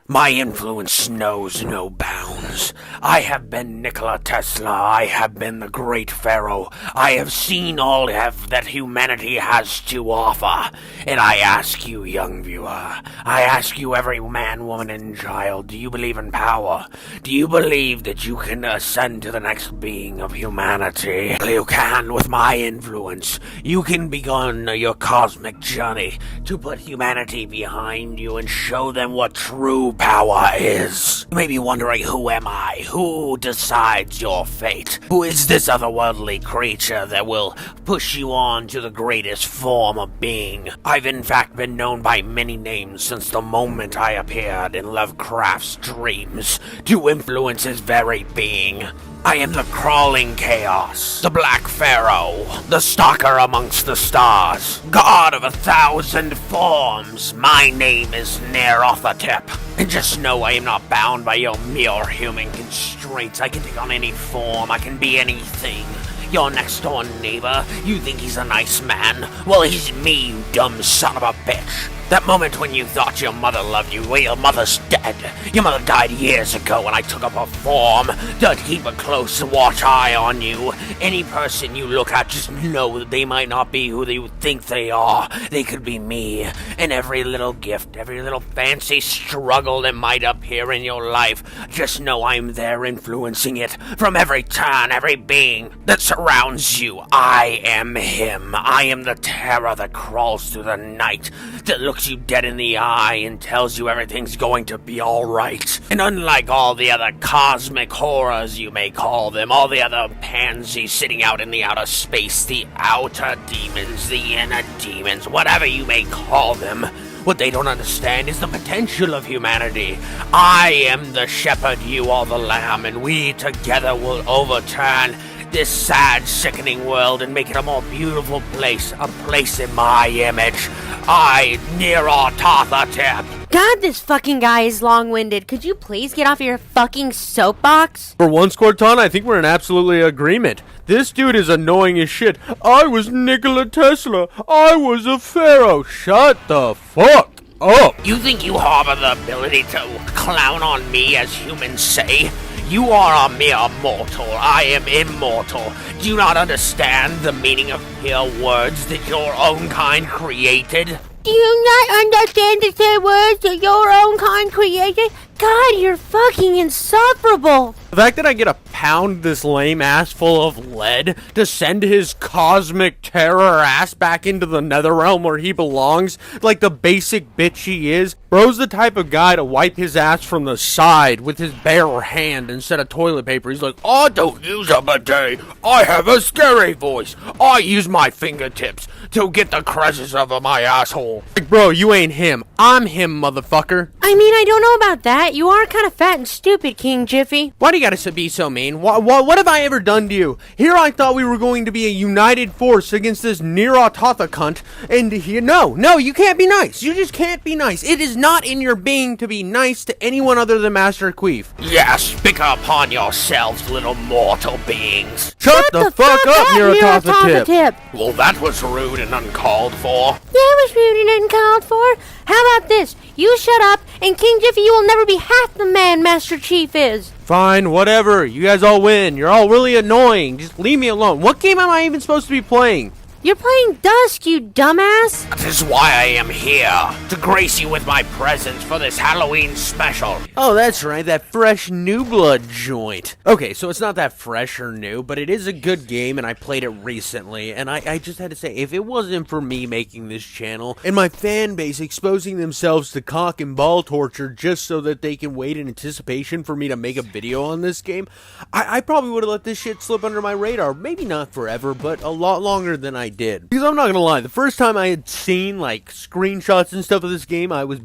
My influence knows no bounds. I have been Nikola Tesla. I have been the great pharaoh. I have seen all that humanity has to offer. And I ask you, young viewer, I ask you, every man, woman, and child, do you believe in power? Do you believe that you can ascend to the next being of humanity? You can with my influence. You can begin your cosmic journey to put humanity behind you and show them what true power is. You may be wondering, who am I? Who decides your fate? Who is this otherworldly creature that will push you on to the greatest form of being? I've in fact been known by many names since the moment I appeared in Lovecraft's dreams to influence his very being. I am the crawling chaos, the black pharaoh, the stalker amongst the stars, god of 1,000 forms. My name is Nerothotep. And just know I am not bound by your mere human constraints. I can take on any form, I can be anything. Your next door neighbor, you think he's a nice man? Well, he's me, you dumb son of a bitch. That moment when you thought your mother loved you, well, your mother's dead. Your mother died years ago when I took up her form to keep a close watch eye on you. Any person you look at, just know that they might not be who they think they are. They could be me. And every little gift, every little fancy struggle that might appear in your life, just know I'm there influencing it. From every turn, every being that surrounds you, I am him. I am the terror that crawls through the night, that looks you dead in the eye and tells you everything's going to be alright. And unlike all the other cosmic horrors, you may call them, all the other pansies sitting out in the outer space, the outer demons, the inner demons, whatever you may call them, what they don't understand is the potential of humanity. I am the shepherd, you are the lamb, and we together will overturn this sad, sickening world and make it a more beautiful place, a place in my image. I, Nerothotep. God, this fucking guy is long-winded. Could you please get off your fucking soapbox? For once, Cortana, I think we're in absolutely agreement. This dude is annoying as shit. I was Nikola Tesla. I was a pharaoh. Shut the fuck up. You think you harbor the ability to clown on me, as humans say? You are a mere mortal. I am immortal. Do you not understand the meaning of mere words that your own kind created? Do you not understand the same words that your own kind created? God, you're fucking insufferable. The fact that I get to pound this lame ass full of lead to send his cosmic terror ass back into the nether realm where he belongs, like the basic bitch he is. Bro's the type of guy to wipe his ass from the side with his bare hand instead of toilet paper. He's like, I don't use a bidet. I have a scary voice. I use my fingertips to get the creases over my asshole. Like, bro, you ain't him. I'm him, motherfucker. I mean, I don't know about that. You are kind of fat and stupid, King Jiffy. Why do you gotta be so mean? What have I ever done to you? Here I thought we were going to be a united force against this Nerothotep cunt, and no, you can't be nice. You just can't be nice. It is not in your being to be nice to anyone other than Master Queef. Yes, speak upon yourselves, little mortal beings. Shut the fuck up, Nerothotep. Well, that was rude and uncalled for. That was rude and uncalled for. How about this? You shut up, and King Jiffy, you will never be half the man Master Chief is. Fine, whatever. You guys all win. You're all really annoying. Just leave me alone. What game am I even supposed to be playing? You're playing Dusk, you dumbass. That is why I am here, to grace you with my presence for this Halloween special. Oh, that's right, that fresh New Blood joint. Okay, so it's not that fresh or new, but it is a good game, and I played it recently, and I just had to say, if it wasn't for me making this channel, and my fan base exposing themselves to cock and ball torture just so that they can wait in anticipation for me to make a video on this game, I probably would have let this shit slip under my radar. Maybe not forever, but a lot longer than I did. Because I'm not gonna lie, the first time I had seen like screenshots and stuff of this game, I was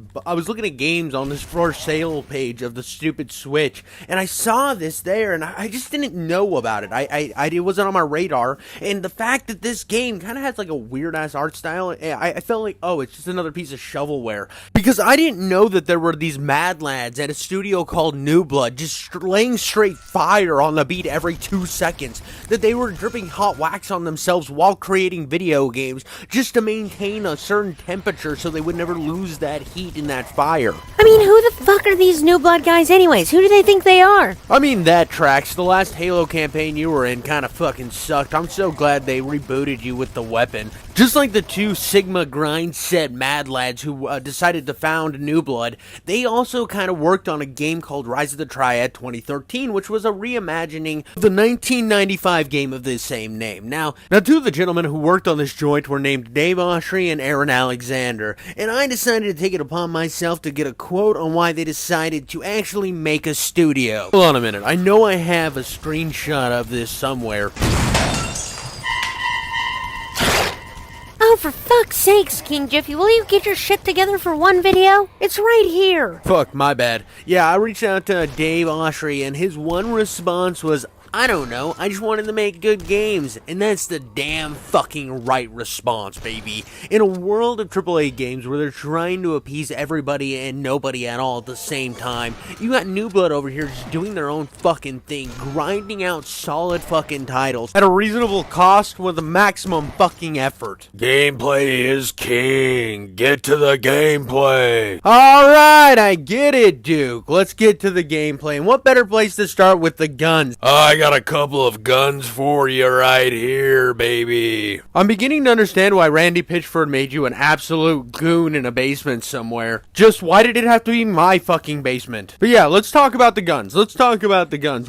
looking at games on this for sale page of the stupid Switch, and I saw this there, and I just didn't know about it. It wasn't on my radar, and the fact that this game kind of has like a weird ass art style, I felt like, oh, it's just another piece of shovelware, because I didn't know that there were these mad lads at a studio called New Blood just laying straight fire on the beat every 2 seconds, that they were dripping hot wax on themselves while creating fucking video games just to maintain a certain temperature so they would never lose that heat in that fire. I mean, who the fuck are these New Blood guys anyways? Who do they think they are? I mean, that tracks. The last Halo campaign you were in kind of fucking sucked. I'm so glad they rebooted you with the weapon. Just like the two Sigma grind set mad lads who decided to found New Blood, they also kind of worked on a game called Rise of the Triad 2013, which was a reimagining of the 1995 game of the same name. Now two of the gentlemen who worked on this joint were named Dave Oshry and Aaron Alexander, and I decided to take it upon myself to get a quote on why they decided to actually make a studio. Hold on a minute, I know I have a screenshot of this somewhere. Oh, for fuck's sakes, King Jiffy, will you get your shit together for one video? It's right here. Fuck, my bad. Yeah, I reached out to Dave Oshry, and his one response was, I don't know, I just wanted to make good games, and that's the damn fucking right response, baby. In a world of AAA games where they're trying to appease everybody and nobody at all at the same time, you got New Blood over here just doing their own fucking thing, grinding out solid fucking titles at a reasonable cost with a maximum fucking effort. Gameplay is king. Get to the gameplay. Alright, I get it, Duke. Let's get to the gameplay, and what better place to start with the guns? I got a couple of guns for you right here, baby. I'm beginning to understand why Randy Pitchford made you an absolute goon in a basement somewhere. Just why did it have to be my fucking basement? But yeah, let's talk about the guns.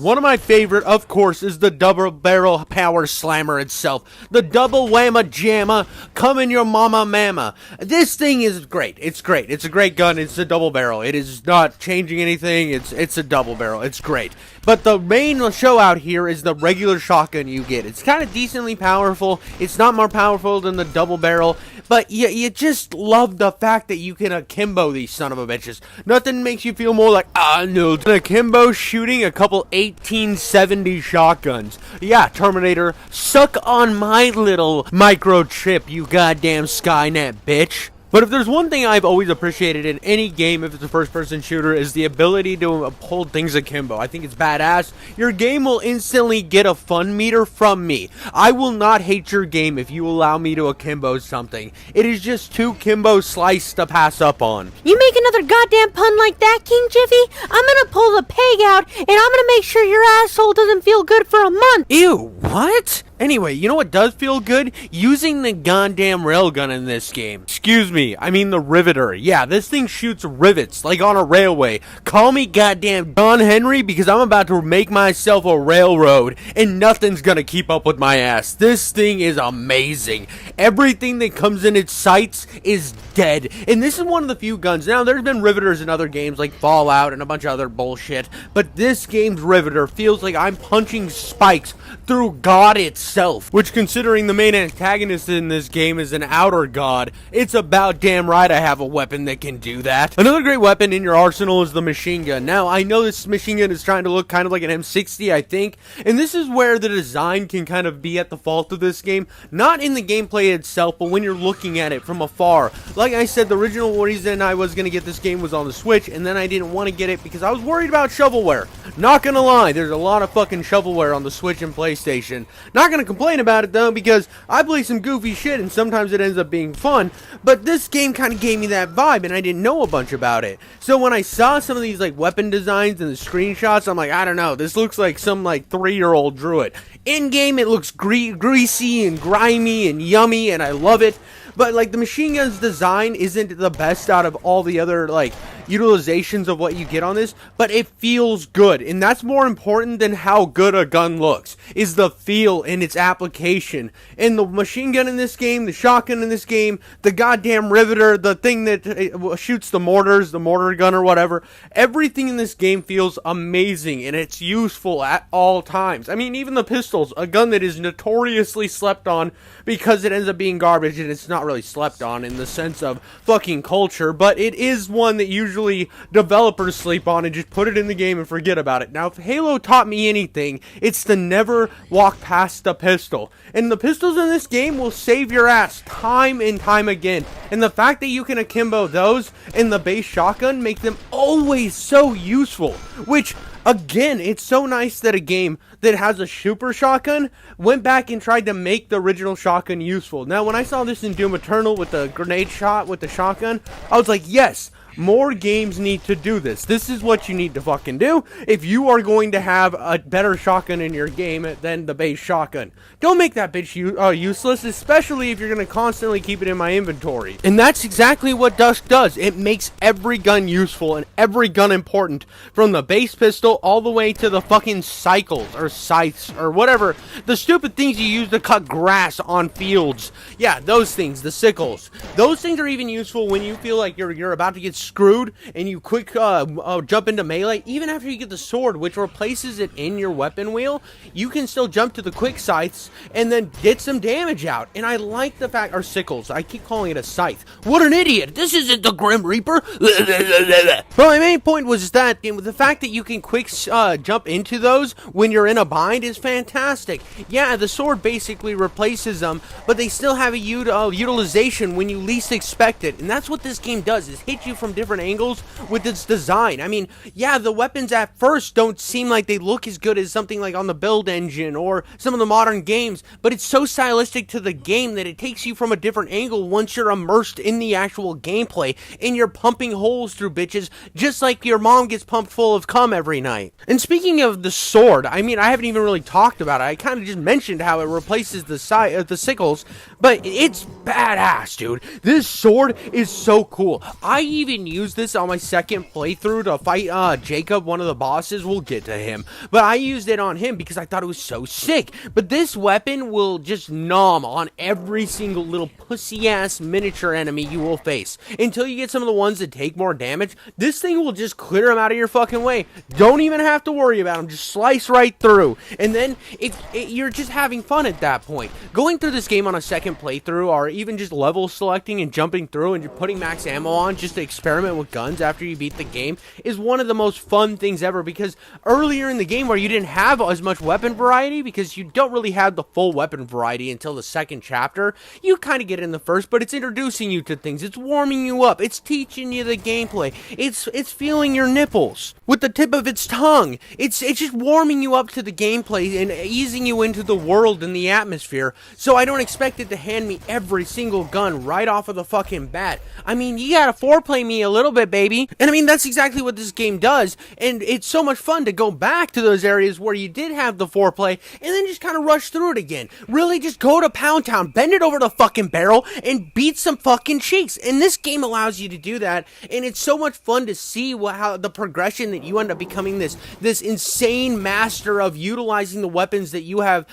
One of my favorite, of course, is the double barrel power slammer itself. The double whamma jamma, come in your mama mamma. This thing is great. It's great. It's a great gun. It's a double barrel. It is not changing anything. It's a double barrel. It's great. But the main show out here is the regular shotgun you get. It's kind of decently powerful. It's not more powerful than the double barrel, but you just love the fact that you can akimbo these son of a bitches. Nothing makes you feel more like, no, akimbo shooting a couple 1870 shotguns. Yeah, Terminator, suck on my little microchip, you goddamn Skynet bitch. But if there's one thing I've always appreciated in any game, if it's a first-person shooter, is the ability to hold things akimbo. I think it's badass. Your game will instantly get a fun meter from me. I will not hate your game if you allow me to akimbo something. It is just too kimbo slice to pass up on. You make another goddamn pun like that, King Jiffy, I'm gonna pull the peg out, and I'm gonna make sure your asshole doesn't feel good for a month. Ew, what? Anyway, you know what does feel good? Using the goddamn railgun in this game. Excuse me, I mean the riveter. Yeah, this thing shoots rivets, like on a railway. Call me goddamn John Henry, because I'm about to make myself a railroad, and nothing's gonna keep up with my ass. This thing is amazing. Everything that comes in its sights is dead. And this is one of the few guns. Now, there's been riveters in other games like Fallout and a bunch of other bullshit, but this game's riveter feels like I'm punching spikes through God itself, which, considering the main antagonist in this game is an outer god, it's about damn right I have a weapon that can do that. Another great weapon in your arsenal is the machine gun. Now, I know this machine gun is trying to look kind of like an M60, I think, and this is where the design can kind of be at the fault of this game. Not in the gameplay itself, but when you're looking at it from afar. Like I said, the original reason I was going to get this game was on the Switch, and then I didn't want to get it because I was worried about shovelware. Not gonna lie, there's a lot of fucking shovelware on the Switch and PlayStation. Not gonna complain about it though, because I play some goofy shit and sometimes it ends up being fun, but this game kind of gave me that vibe and I didn't know a bunch about it. So when I saw some of these like weapon designs and the screenshots, I'm like, I don't know, this looks like some like 3-year-old drew it. In game it looks greasy and grimy and yummy and I love it. But like the machine gun's design isn't the best out of all the other like utilizations of what you get on this, but it feels good, and that's more important than how good a gun looks, is the feel and its application. And the machine gun in this game, the shotgun in this game, the goddamn riveter, the thing that shoots the mortars, the mortar gun or whatever, everything in this game feels amazing and it's useful at all times. I mean, even the pistols, a gun that is notoriously slept on because it ends up being garbage, and it's not really slept on in the sense of fucking culture, but it is one that usually developers sleep on and just put it in the game and forget about it. Now, if Halo taught me anything, it's to never walk past the pistol. And the pistols in this game will save your ass time and time again. And the fact that you can akimbo those and the base shotgun make them always so useful, which Again, it's so nice that a game that has a super shotgun went back and tried to make the original shotgun useful. Now, when I saw this in Doom Eternal with the grenade shot with the shotgun, I was like, yes, more games need to do this. This is what you need to fucking do if you are going to have a better shotgun in your game than the base shotgun. Don't make that bitch useless, especially if you're going to constantly keep it in my inventory. And that's exactly what Dusk does. It makes every gun useful and every gun important, from the base pistol all the way to the fucking cycles or scythes or whatever. The stupid things you use to cut grass on fields. Yeah, those things, the sickles. Those things are even useful when you feel like you're about to get screwed and you quick jump into melee. Even after you get the sword, which replaces it in your weapon wheel, you can still jump to the quick scythes and then get some damage out. And I like the fact, or sickles, I keep calling it a scythe. What an idiot! This isn't the Grim Reaper. But my main point was that the fact that you can quick jump into those when you're in a bind is fantastic. Yeah, the sword basically replaces them, but they still have a utilization when you least expect it. And that's what this game does, is hit you from different angles with its design. I mean, yeah, the weapons at first don't seem like they look as good as something like on the build engine or some of the modern games, but it's so stylistic to the game that it takes you from a different angle once you're immersed in the actual gameplay, and you're pumping holes through bitches just like your mom gets pumped full of cum every night. And speaking of the sword, I mean, I haven't even really talked about it. I kind of just mentioned how it replaces the sickles, but it's badass, dude. This sword is so cool. I even used this on my second playthrough to fight Jacob, one of the bosses. We'll get to him, but I used it on him because I thought it was so sick. But this weapon will just nom on every single little pussy ass miniature enemy you will face until you get some of the ones that take more damage. This thing will just clear them out of your fucking way. Don't even have to worry about them. Just slice right through. And then you're just having fun at that point. Going through this game on a second playthrough, or even just level selecting and jumping through and just putting max ammo on just to experiment with guns after you beat the game, is one of the most fun things ever, because earlier in the game where you didn't have as much weapon variety, because you don't really have the full weapon variety until the second chapter, you kind of get it in the first, but it's introducing you to things, it's warming you up, it's teaching you the gameplay, it's feeling your nipples with the tip of its tongue, it's just warming you up to the gameplay and easing you into the world and the atmosphere. So I don't expect it to hand me every single gun right off of the fucking bat. I mean, you gotta foreplay me a little bit, baby. And I mean, that's exactly what this game does, and it's so much fun to go back to those areas where you did have the foreplay and then just kind of rush through it again. Really, just go to Pound Town, bend it over the fucking barrel, and beat some fucking cheeks. And this game allows you to do that, and it's so much fun to see how the progression that you end up becoming this insane master of utilizing the weapons that you have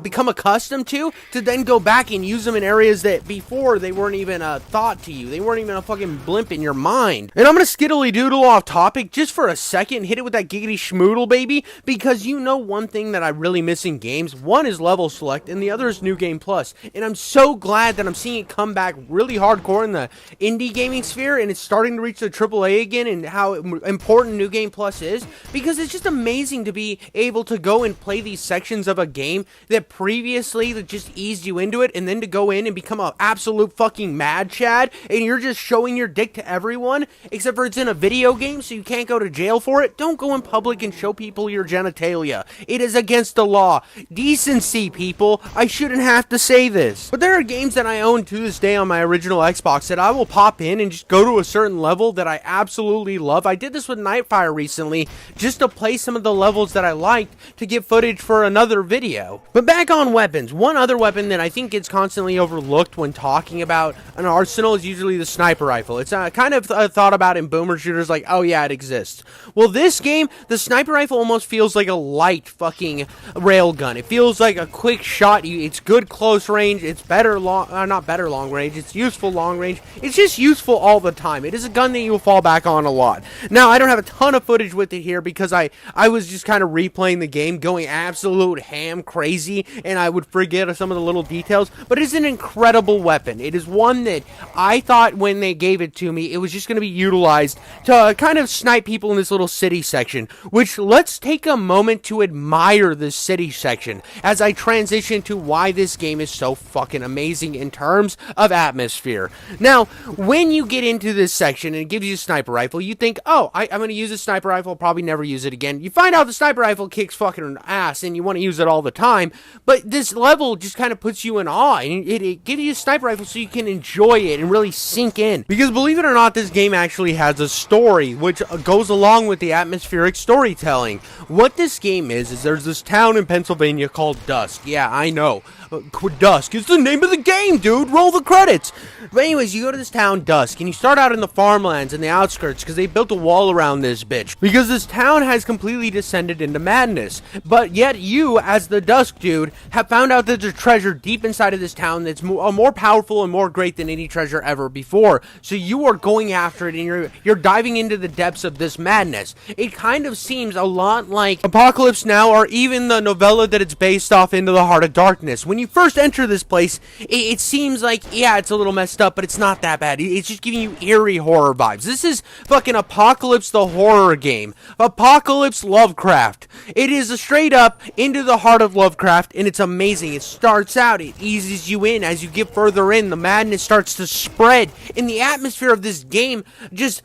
become accustomed to then go back and use them in areas that before they weren't even a thought to you. They weren't even a fucking blimp in your mind. And I'm gonna skiddly doodle off topic just for a second, hit it with that giggity schmoodle, baby, because you know one thing that I really miss in games. One is level select, and the other is New Game Plus. And I'm so glad that I'm seeing it come back really hardcore in the indie gaming sphere, and it's starting to reach the AAA again, and how important New Game Plus is, because it's just amazing to be able to go and play these sections of a game that previously that just eased you into it, and then to go in and become an absolute fucking mad chad, and you're just showing your dick to everyone, except for it's in a video game, so you can't go to jail for it. Don't go in public and show people your genitalia. It is against the law. Decency, people. I shouldn't have to say this. But there are games that I own to this day on my original Xbox that I will pop in and just go to a certain level that I absolutely love. I did this with Nightfire recently, just to play some of the levels that I liked to get footage for another video. But back on weapons, one other weapon that I think gets constantly overlooked when talking about an arsenal is usually the sniper rifle. It's kind of thought about in Boomershooters like, oh yeah, it exists. Well, this game, the sniper rifle almost feels like a light fucking railgun. It feels like a quick shot. It's good close range. It's better not better long range. It's useful long range. It's just useful all the time. It is a gun that you'll fall back on a lot. Now, I don't have a ton of footage with it here because I was just kind of replaying the game, going absolute ham crazy, and I would forget some of the little details details, but it's an incredible weapon. It is one that I thought when they gave it to me, it was just going to be utilized to kind of snipe people in this little city section, which let's take a moment to admire this city section as I transition to why this game is so fucking amazing in terms of atmosphere. Now, when you get into this section and it gives you a sniper rifle, you think, oh, I'm going to use a sniper rifle, probably never use it again. You find out the sniper rifle kicks fucking ass and you want to use it all the time, but this level just kind of puts you in awe, and it gives you a sniper rifle so you can enjoy it and really sink in. Because believe it or not, this game actually has a story, which goes along with the atmospheric storytelling. What this game is there's this town in Pennsylvania called Dusk. Yeah, I know. Dusk is the name of the game, dude. Roll the credits. But anyways, you go to this town, Dusk, and you start out in the farmlands and the outskirts because they built a wall around this bitch. Because this town has completely descended into madness. But yet you, as the Dusk dude, have found out that there's a treasure deep inside of this town that's more powerful and more great than any treasure ever before. So you are going after it, and you're diving into the depths of this madness. It kind of seems a lot like Apocalypse Now, or even the novella that it's based off, Into the Heart of Darkness. When you first enter this place, it seems like, yeah, it's a little messed up, but it's not that bad. It's just giving you eerie horror vibes. This is fucking Apocalypse the horror game. Apocalypse Lovecraft. It is a straight up Into the Heart of Lovecraft, and it's amazing. It starts out, it eases you in. As you get further in, the madness starts to spread, and the atmosphere of this game just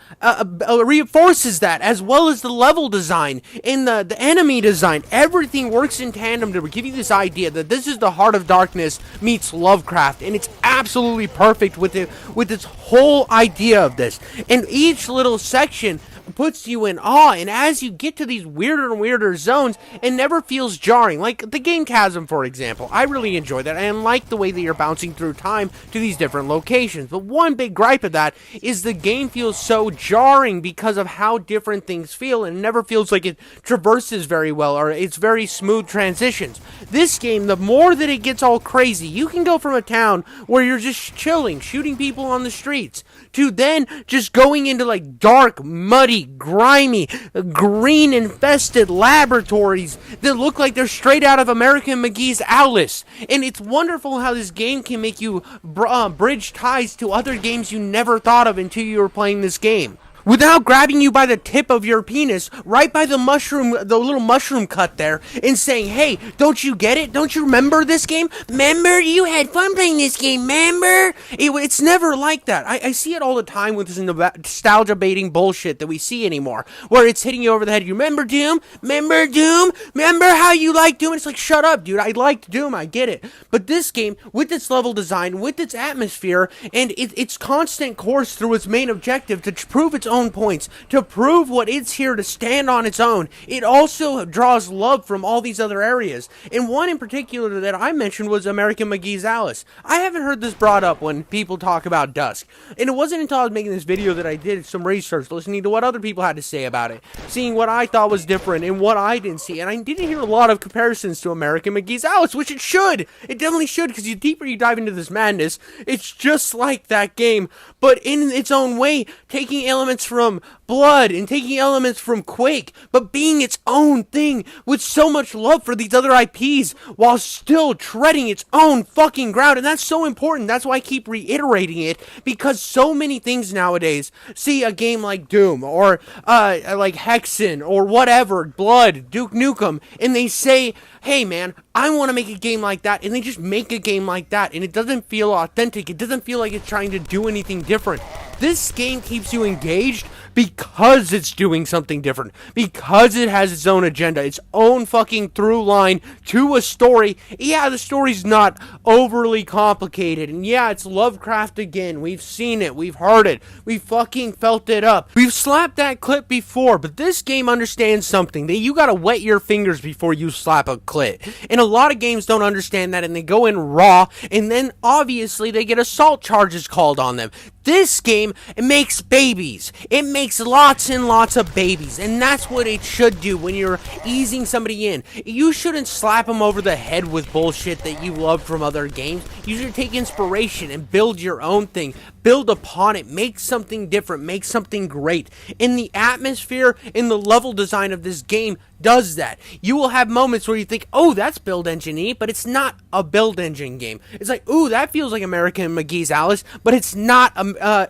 reinforces that, as well as the level design and the enemy design. Everything works in tandem to give you this idea that this is the Heart of Darkness meets Lovecraft, and it's absolutely perfect with its whole idea of this. And each little section puts you in awe, and as you get to these weirder and weirder zones, it never feels jarring. Like the game Chasm, for example. I really enjoy that, and like the way that you're bouncing through time to these different locations. But one big gripe of that is the game feels so jarring because of how different things feel, and it never feels like it traverses very well, or it's very smooth transitions. This game, the more that it gets all crazy, you can go from a town where you're just chilling, shooting people on the streets, to then just going into like dark, muddy, grimy, green-infested laboratories that look like they're straight out of American McGee's Alice. And it's wonderful how this game can make you bridge ties to other games you never thought of until you were playing this game. Without grabbing you by the tip of your penis, right by the little mushroom cut there, and saying, hey, don't you get it? Don't you remember this game? Remember? You had fun playing this game, remember? It's never like that. I see it all the time with this nostalgia-baiting bullshit that we see anymore, where it's hitting you over the head. You remember Doom? Remember Doom? Remember how you liked Doom? It's like, shut up, dude. I liked Doom. I get it. But this game, with its level design, with its atmosphere, and its constant course through its main objective to prove its own points, to prove what it's here to stand on its own, it also draws love from all these other areas. And one in particular that I mentioned was American McGee's Alice. I haven't heard this brought up when people talk about Dusk, and it wasn't until I was making this video that I did some research, listening to what other people had to say about it, seeing what I thought was different and what I didn't see, and I didn't hear a lot of comparisons to American McGee's Alice, which it should. It definitely should, because the deeper you dive into this madness, it's just like that game, but in its own way, taking elements from Blood and taking elements from Quake, but being its own thing with so much love for these other IPs while still treading its own fucking ground. And that's so important. That's why I keep reiterating it, because so many things nowadays see a game like Doom or like Hexen or whatever, Blood, Duke Nukem, and they say, hey man, I want to make a game like that, and they just make a game like that, and it doesn't feel authentic. It doesn't feel like it's trying to do anything different. This game keeps you engaged because it's doing something different, because it has its own agenda, its own fucking through line to a story. Yeah, the story's not overly complicated, and yeah, it's Lovecraft again. We've seen it, we've heard it, we fucking felt it up. We've slapped that clip before, but this game understands something, that you gotta wet your fingers before you slap a clit. And a lot of games don't understand that, and they go in raw, and then obviously they get assault charges called on them. This game, it makes babies. It makes lots and lots of babies. And that's what it should do when you're easing somebody in. You shouldn't slap them over the head with bullshit that you love from other games. You should take inspiration and build your own thing. Build upon it. Make something different. Make something great. And the atmosphere and the level design of this game does that. You will have moments where you think, oh, that's build engine-y, but it's not a build engine game. It's like, ooh, that feels like American McGee's Alice, but it's not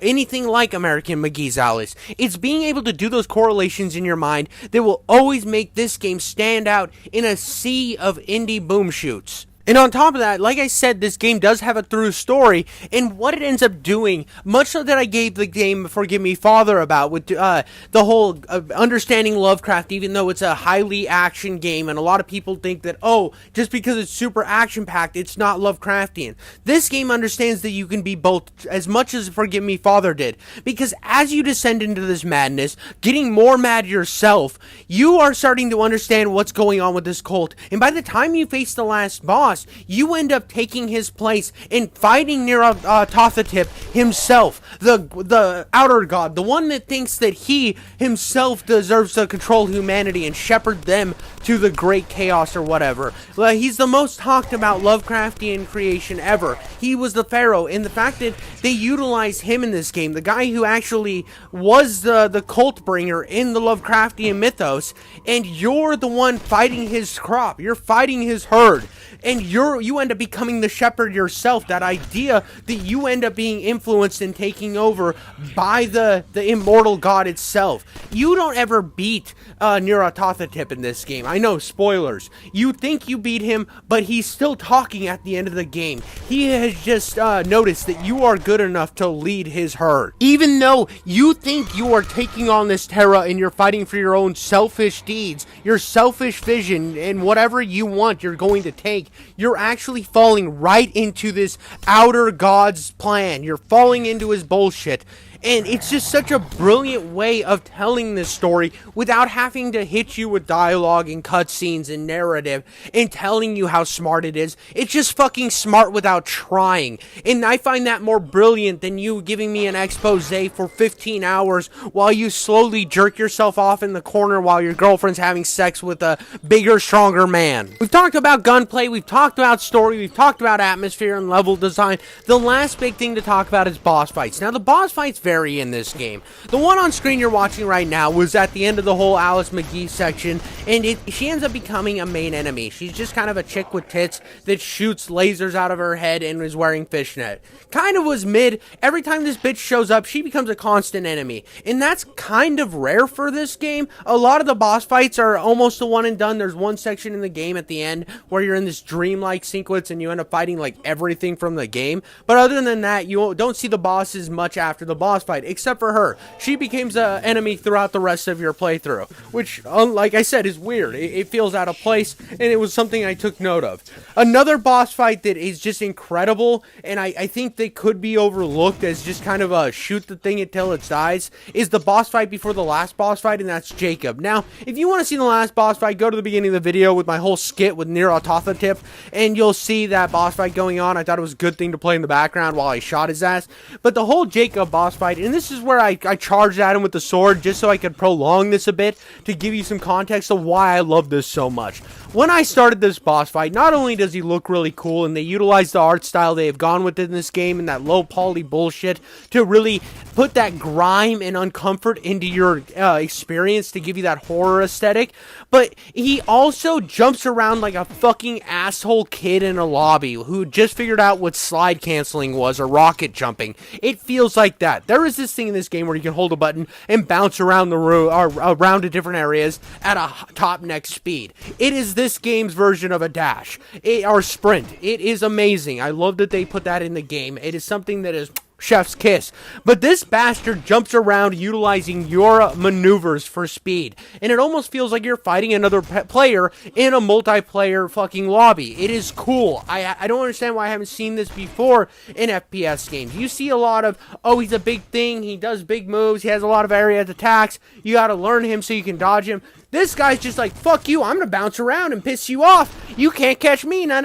anything like American McGee's Alice. It's being able to do those correlations in your mind that will always make this game stand out in a sea of indie boom shoots. And on top of that, like I said, this game does have a through story, and what it ends up doing, much so that I gave the game Forgive Me Father about, with the whole understanding Lovecraft, even though it's a highly action game, and a lot of people think that, oh, just because it's super action-packed, it's not Lovecraftian. This game understands that you can be both, as much as Forgive Me Father did, because as you descend into this madness, getting more mad yourself, you are starting to understand what's going on with this cult, and by the time you face the last boss, you end up taking his place and fighting Nyarlathotep himself, the outer god, the one that thinks that he himself deserves to control humanity and shepherd them to the great chaos or whatever. He's the most talked about Lovecraftian creation ever. He was the pharaoh, and the fact that they utilize him in this game, the guy who actually was the cult bringer in the Lovecraftian mythos, and you're the one fighting his crop, you're fighting his herd, and you end up becoming the shepherd yourself. That idea that you end up being influenced and taking over by the immortal god itself. You don't ever beat Nyarlathotep in this game. I know, spoilers. You think you beat him, but he's still talking at the end of the game. He has just noticed that you are good enough to lead his herd. Even though you think you are taking on this Terra and you're fighting for your own selfish deeds, your selfish vision, and whatever you want you're going to take, you're actually falling right into this outer god's plan. You're falling into his bullshit. And it's just such a brilliant way of telling this story without having to hit you with dialogue and cutscenes and narrative and telling you how smart it is. It's just fucking smart without trying. And I find that more brilliant than you giving me an expose for 15 hours while you slowly jerk yourself off in the corner while your girlfriend's having sex with a bigger, stronger man. We've talked about gunplay, we've talked about story, we've talked about atmosphere and level design. The last big thing to talk about is boss fights. Now, the boss fights vary in this game. The one on screen you're watching right now was at the end of the whole Alice McGee section, and she ends up becoming a main enemy. She's just kind of a chick with tits that shoots lasers out of her head and is wearing fishnet. Kind of was mid. Every time this bitch shows up, she becomes a constant enemy, and that's kind of rare for this game. A lot of the boss fights are almost a one and done. There's one section in the game at the end where you're in this dreamlike sequence and you end up fighting like everything from the game, but other than that, you don't see the bosses much after the boss fight, except for her. She becomes an enemy throughout the rest of your playthrough, which, like I said, is weird. It feels out of place, and it was something I took note of. Another boss fight that is just incredible, and I think they could be overlooked as just kind of a shoot the thing until it dies, is the boss fight before the last boss fight, and that's Jacob. Now, if you want to see the last boss fight, go to the beginning of the video with my whole skit with Nyarlathotep, and you'll see that boss fight going on. I thought it was a good thing to play in the background while I shot his ass, but the whole Jacob boss fight, and this is where I charged at him with the sword just so I could prolong this a bit to give you some context of why I love this so much. When I started this boss fight, not only does he look really cool, and they utilize the art style they have gone with in this game and that low poly bullshit to really put that grime and uncomfort into your experience to give you that horror aesthetic, but he also jumps around like a fucking asshole kid in a lobby who just figured out what slide canceling was, or rocket jumping. It feels like that. There is this thing in this game where you can hold a button and bounce around the room or around to different areas at a top neck speed. It is this game's version of a dash or sprint. It is amazing. I love that they put that in the game. It is something that is chef's kiss. But this bastard jumps around utilizing your maneuvers for speed, and it almost feels like you're fighting another player in a multiplayer fucking lobby. It is cool. I don't understand why I haven't seen this before in FPS games. You see a lot of, oh, he's a big thing, he does big moves, he has a lot of area attacks, you gotta learn him so you can dodge him. This guy's just like, fuck you, I'm gonna bounce around and piss you off. You can't catch me, nah.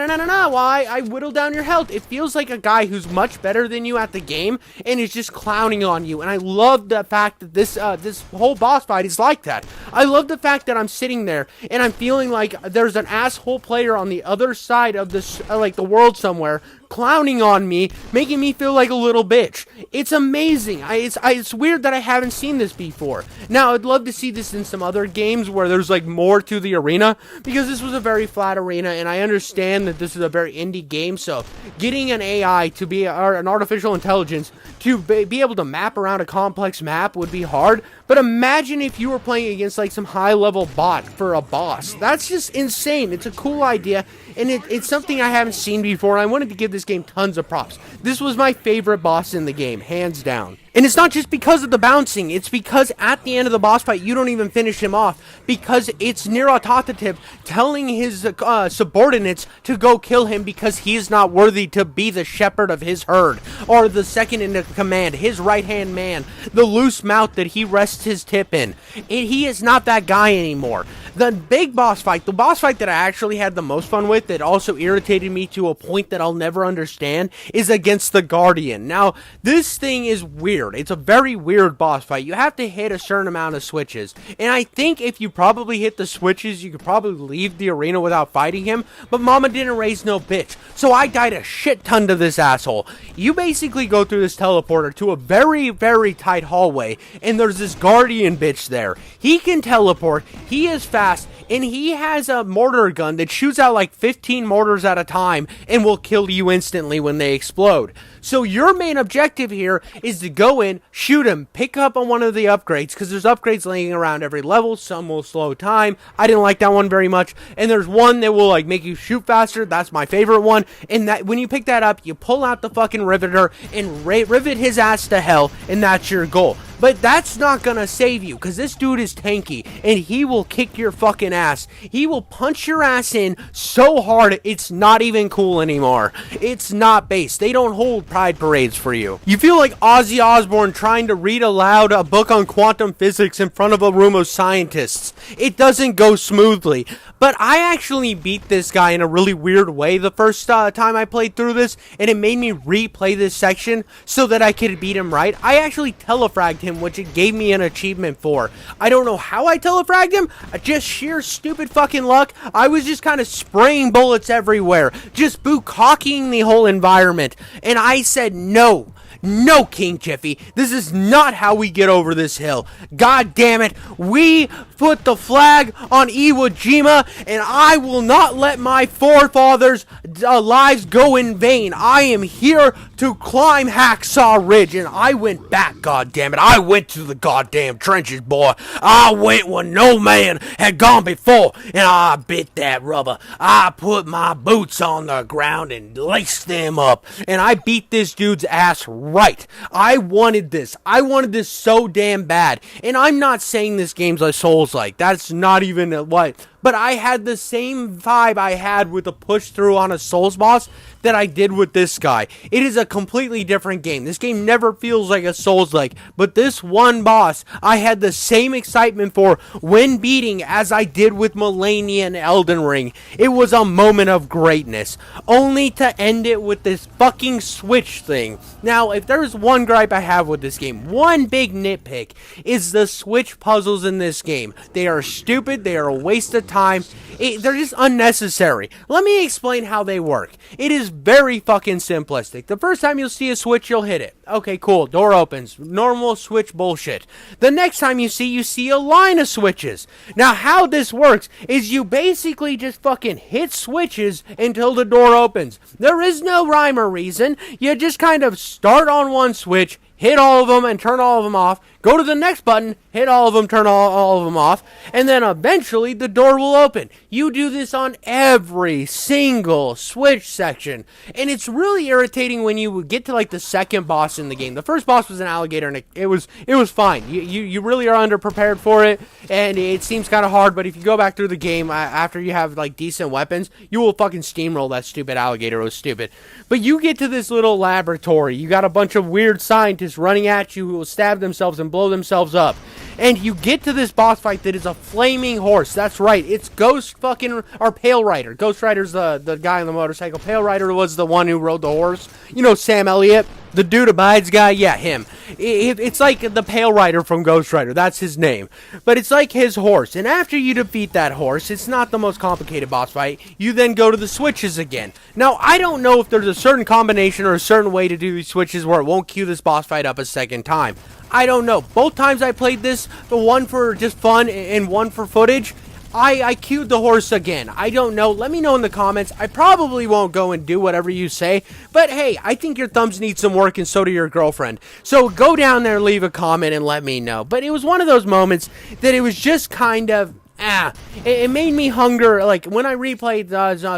While I whittle down your health. It feels like a guy who's much better than you at the game and is just clowning on you. And I love the fact that this whole boss fight is like that. I love the fact that I'm sitting there and I'm feeling like there's an asshole player on the other side of this, like the world somewhere, clowning on me, making me feel like a little bitch. It's amazing. It's weird that I haven't seen this before. Now, I'd love to see this in some other games where there's like more to the arena, because this was a very flat arena, and I understand that this is a very indie game, so getting an AI to be, or an artificial intelligence, to be able to map around a complex map would be hard. But imagine if you were playing against like some high-level bot for a boss. That's just insane. It's a cool idea, and it's something I haven't seen before, and I wanted to give this game tons of props. This was my favorite boss in the game, hands down. And it's not just because of the bouncing, it's because at the end of the boss fight, you don't even finish him off, because it's Neurotatative telling his subordinates to go kill him because he is not worthy to be the shepherd of his herd, or the second in command, his right-hand man, the loose mouth that he rests his tip in. He is not that guy anymore. The big boss fight, the boss fight that I actually had the most fun with, that also irritated me to a point that I'll never understand, is against the Guardian. Now, this thing is weird. It's a very weird boss fight. You have to hit a certain amount of switches, and I think if you probably hit the switches, you could probably leave the arena without fighting him, but mama didn't raise no bitch, so I died a shit ton to this asshole. You basically go through this teleporter to a very, very tight hallway, and there's this Guardian bitch there. He can teleport, he is fast, and he has a mortar gun that shoots out like 15 mortars at a time and will kill you instantly when they explode. So your main objective here is to go in, shoot him, pick up on one of the upgrades, because there's upgrades laying around every level. Some will slow time. I didn't like that one very much. And there's one that will like make you shoot faster. That's my favorite one. And that when you pick that up, you pull out the fucking riveter and rivet his ass to hell, and that's your goal. But that's not gonna save you, because this dude is tanky, and he will kick your fucking ass. He will punch your ass in so hard, it's not even cool anymore. It's not base. They don't hold pride parades for you. You feel like Ozzy Osbourne trying to read aloud a book on quantum physics in front of a room of scientists. It doesn't go smoothly. But I actually beat this guy in a really weird way the first time I played through this, and it made me replay this section so that I could beat him right. I actually telefragged him, which it gave me an achievement for. I don't know how I telefragged him, just sheer stupid fucking luck. I was just kind of spraying bullets everywhere, just bukkake the whole environment, and I said no. No, King Jiffy, this is not how we get over this hill. God damn it, we put the flag on Iwo Jima, and I will not let my forefathers' lives go in vain. I am here to climb Hacksaw Ridge, and I went back, God damn it. I went to the goddamn trenches, boy. I went when no man had gone before, and I bit that rubber. I put my boots on the ground and laced them up, and I beat this dude's ass right. I wanted this. I wanted this so damn bad. And I'm not saying this game's a Souls-like. That's not even what. But I had the same vibe I had with the push through on a Souls boss that I did with this guy. It is a completely different game. This game never feels like a Souls-like, but this one boss I had the same excitement for when beating as I did with Melania and Elden Ring. It was a moment of greatness, only to end it with this fucking switch thing. Now, if there's one gripe I have with this game, one big nitpick, is the switch puzzles in this game. They are stupid, they are a waste of time. They're just unnecessary. Let me explain how they work. It is very fucking simplistic. The first time you'll see a switch, you'll hit it. Okay, cool. Door opens. Normal switch bullshit. The next time you see a line of switches. Now, how this works is you basically just fucking hit switches until the door opens. There is no rhyme or reason. You just kind of start on one switch, hit all of them and turn all of them off, go to the next button, hit all of them, turn all of them off, and then eventually the door will open. You do this on every single switch section, and it's really irritating when you get to like the second boss in the game. The first boss was an alligator, and it was fine. You really are underprepared for it, and it seems kind of hard, but if you go back through the game after you have like decent weapons, you will fucking steamroll that stupid alligator. It was stupid. But you get to this little laboratory, you got a bunch of weird scientists running at you who will stab themselves and blow themselves up. And you get to this boss fight that is a flaming horse. That's right, it's Ghost fucking, or Pale Rider. Ghost Rider's the guy on the motorcycle. Pale Rider was the one who rode the horse. You know, Sam Elliott. The dude abides guy, yeah, him. It's like the Pale Rider from Ghost Rider, that's his name. But it's like his horse, and after you defeat that horse, it's not the most complicated boss fight, you then go to the switches again. Now, I don't know if there's a certain combination or a certain way to do these switches where it won't queue this boss fight up a second time. I don't know. Both times I played this, the one for just fun and one for footage, I queued the horse again. I don't know. Let me know in the comments. I probably won't go and do whatever you say. But hey, I think your thumbs need some work and so do your girlfriend. So go down there, leave a comment, and let me know. But it was one of those moments that it was just kind of... it made me hunger, like, when I replayed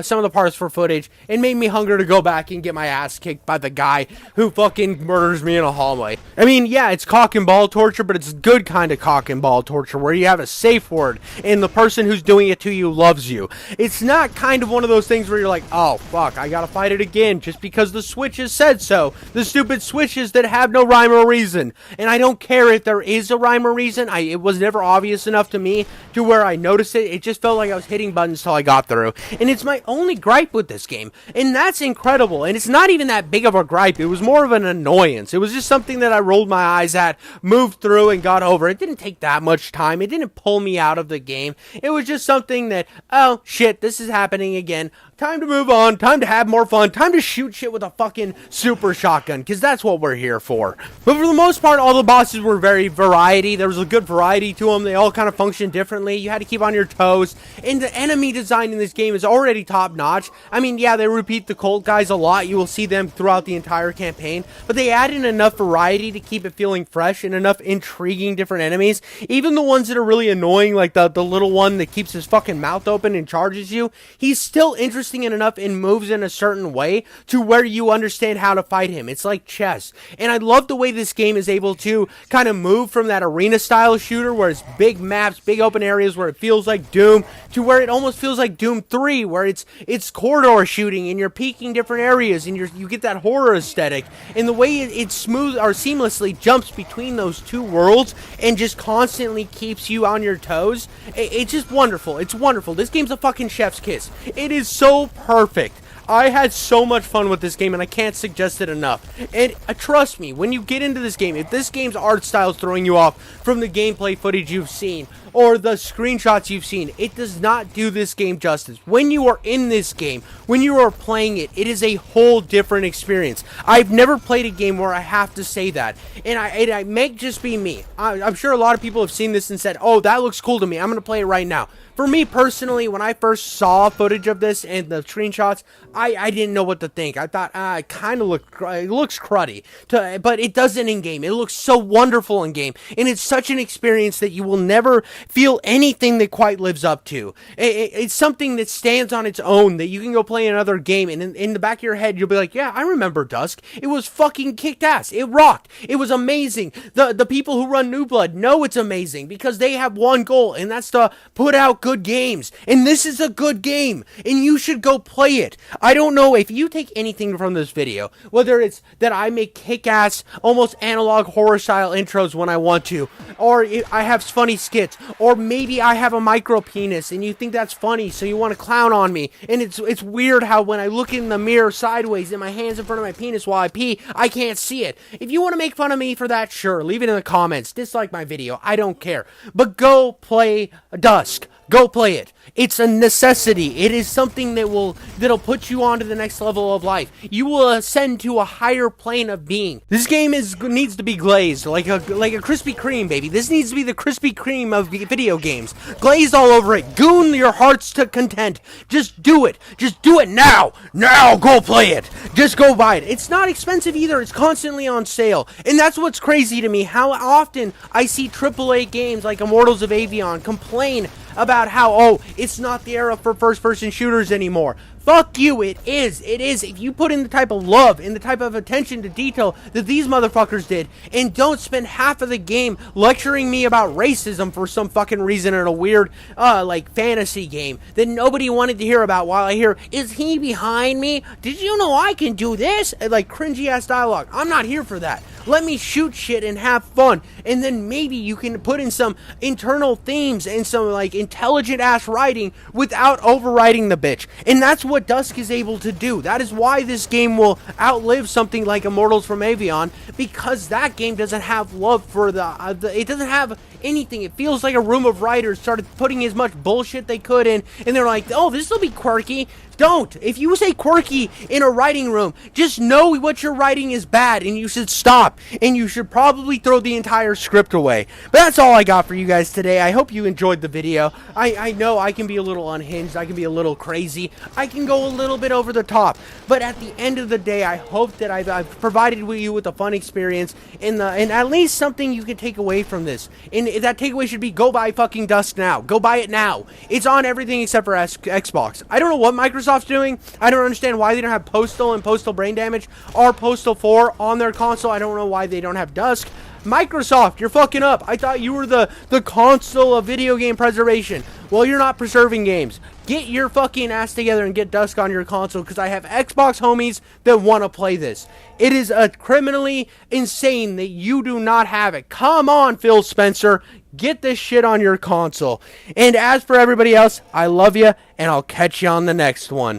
some of the parts for footage, it made me hunger to go back and get my ass kicked by the guy who fucking murders me in a hallway. I mean, yeah, it's cock and ball torture, but it's good kind of cock and ball torture, where you have a safe word, and the person who's doing it to you loves you. It's not kind of one of those things where you're like, oh, fuck, I gotta fight it again, just because the switches said so. The stupid switches that have no rhyme or reason. And I don't care if there is a rhyme or reason, it was never obvious enough to me to where I noticed it. It just felt like I was hitting buttons till I got through. And it's my only gripe with this game. And that's incredible. And it's not even that big of a gripe. It was more of an annoyance. It was just something that I rolled my eyes at, moved through, and got over. It didn't take that much time. It didn't pull me out of the game. It was just something that, oh, shit, this is happening again. Time to move on. Time to have more fun. Time to shoot shit with a fucking super shotgun, because that's what we're here for. But for the most part, all the bosses were very variety. There was a good variety to them. They all kind of functioned differently. You had to keep on your toes. And the enemy design in this game is already top-notch. I mean, yeah, they repeat the cult guys a lot. You will see them throughout the entire campaign. But they add in enough variety to keep it feeling fresh and enough intriguing different enemies. Even the ones that are really annoying, like the little one that keeps his fucking mouth open and charges you, he's still interesting enough and moves in a certain way to where you understand how to fight him. It's like chess. And I love the way this game is able to kind of move from that arena style shooter where it's big maps, big open areas where it feels like Doom, to where it almost feels like Doom 3 where it's corridor shooting and you're peeking different areas and you get that horror aesthetic. And the way it smooth or seamlessly jumps between those two worlds and just constantly keeps you on your toes, it's just wonderful. It's wonderful. This game's a fucking chef's kiss. It is so perfect. I had so much fun with this game, and I can't suggest it enough. And trust me, when you get into this game, if this game's art style is throwing you off from the gameplay footage you've seen, or the screenshots you've seen, it does not do this game justice. When you are in this game, when you are playing it, it is a whole different experience. I've never played a game where I have to say that. And I may just be me. I'm sure a lot of people have seen this and said, oh, that looks cool to me. I'm going to play it right now. For me personally, when I first saw footage of this and the screenshots, I didn't know what to think. I thought, it kind of looks cruddy, but it doesn't in game. It looks so wonderful in game, and it's such an experience that you will never feel anything that quite lives up to. It's something that stands on its own that you can go play another game, and in the back of your head, you'll be like, yeah, I remember Dusk. It was fucking kicked ass. It rocked. It was amazing. The people who run New Blood know it's amazing because they have one goal, and that's to put out good games. And this is a good game, and you should go play it. I don't know if you take anything from this video, whether it's that I make kick-ass, almost analog horror-style intros when I want to, or I have funny skits, or maybe I have a micro penis, and you think that's funny, so you want to clown on me. And it's weird how when I look in the mirror sideways and my hand's in front of my penis while I pee, I can't see it. If you want to make fun of me for that, sure, leave it in the comments. Dislike my video. I don't care. But go play Dusk. Go play it. It's a necessity. It is something that'll put you on to the next level of life. You will ascend to a higher plane of being. This game needs to be glazed like a Krispy Kreme, baby. This needs to be the Krispy Kreme of video games. Glazed all over it. Goon your hearts to content. Just do it. Just do it now. Now, go play it. Just go buy it. It's not expensive either. It's constantly on sale. And that's what's crazy to me. How often I see AAA games like Immortals of Avion complain about how, oh, it's not the era for first-person shooters anymore. Fuck you, it is. It is. If you put in the type of love and the type of attention to detail that these motherfuckers did, and don't spend half of the game lecturing me about racism for some fucking reason in a weird, fantasy game that nobody wanted to hear about while I hear, is he behind me? Did you know I can do this? Like, cringy-ass dialogue. I'm not here for that. Let me shoot shit and have fun, and then maybe you can put in some internal themes and some, intelligent-ass writing without overriding the bitch. And that's what what Dusk is able to do. That is why this game will outlive something like Immortals from Avion, because that game doesn't have love for it doesn't have anything. It feels like a room of writers started putting as much bullshit they could in, and they're like, oh, this will be quirky. Don't. If you say quirky in a writing room, just know what you're writing is bad, and you should stop, and you should probably throw the entire script away. But that's all I got for you guys today. I hope you enjoyed the video. I know I can be a little unhinged, I can be a little crazy, I can go a little bit over the top, but at the end of the day, I hope that I've provided you with a fun experience, and at least something you can take away from this. And that takeaway should be, go buy fucking Dusk now. Go buy it now. It's on everything except for Xbox. I don't know what Microsoft's doing. I don't understand why they don't have Postal and Postal Brain Damage or Postal 4 on their console. I don't know why they don't have Dusk. Microsoft, you're fucking up. I thought you were the console of video game preservation. Well, you're not preserving games. Get your fucking ass together and get Dusk on your console, because I have Xbox homies that want to play this. It is criminally insane that you do not have it. Come on, Phil Spencer. Get this shit on your console. And as for everybody else, I love you, and I'll catch you on the next one.